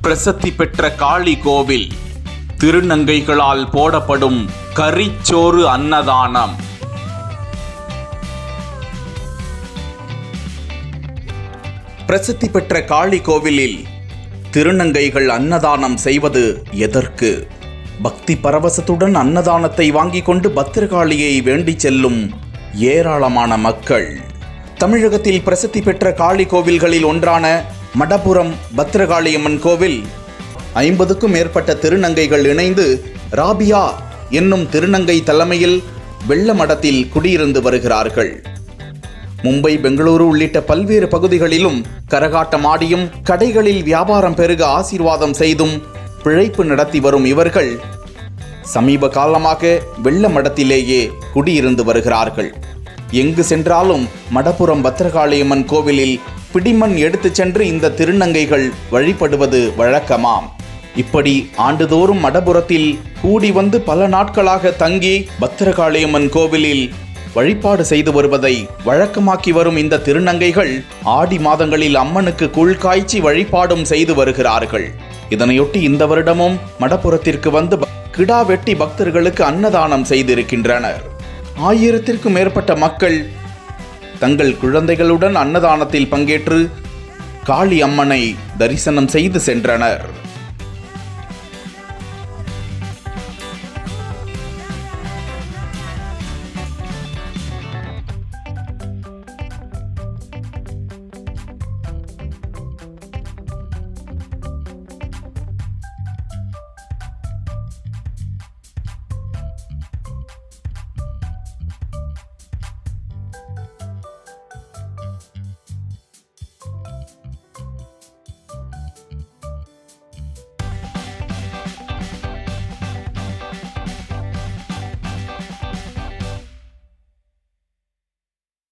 பிரசித்தி பெற்ற காளி கோவில் திருநங்கைகளால் போடப்படும் கரிச்சோறு அன்னதானம். பிரசித்தி பெற்ற காளி கோவிலில் திருநங்கைகள் அன்னதானம் செய்வது எதற்கு? பக்தி பரவசத்துடன் அன்னதானத்தை வாங்கிக் கொண்டு பத்திரகாளியை வேண்டி செல்லும் ஏராளமான மக்கள். தமிழகத்தில் பிரசித்தி பெற்ற காளி கோவில்களில் ஒன்றான மடப்புரம் பத்திரகாளியம்மன் கோவில் 50க்கும் மேற்பட்ட திருநங்கைகள் இணைந்து ராபியா என்னும் திருநங்கை தலைமையில் வெள்ள மடத்தில் குடியிருந்து வருகிறார்கள். மும்பை, பெங்களூரு உள்ளிட்ட பல்வேறு பகுதிகளிலும் கரகாட்டம் ஆடியும் கடைகளில் வியாபாரம் பெருக ஆசீர்வாதம் செய்தும் பிழைப்பு நடத்தி வரும் இவர்கள் சமீப காலமாக வெள்ள மடத்திலேயே குடியிருந்து வருகிறார்கள். எங்கு சென்றாலும் மடப்புரம் பத்திரகாளியம்மன் கோவிலில் பிடிமண் எடுத்துச் சென்று இந்த திருநங்கைகள் வழிபடுவது வழக்கமாம். இப்படி ஆண்டுதோறும் மடப்புரத்தில் கூடி வந்து பல நாட்களாக தங்கி பத்திரகாளியம்மன் கோவிலில் வழிபாடு செய்து வருவதை வழக்கமாக்கி வரும் இந்த திருநங்கைகள் ஆடி மாதங்களில் அம்மனுக்கு கூழ் காய்ச்சி வழிபாடும் செய்து வருகிறார்கள். இதனையொட்டி இந்த வருடமும் மடப்புரத்திற்கு வந்து கிடா வெட்டி பக்தர்களுக்கு அன்னதானம் செய்திருக்கின்றனர். 1000த்திற்கும் மேற்பட்ட மக்கள் தங்கள் குழந்தைகளுடன் அன்னதானத்தில் பங்கேற்று காளி அம்மனை தரிசனம் செய்து சென்றனர்.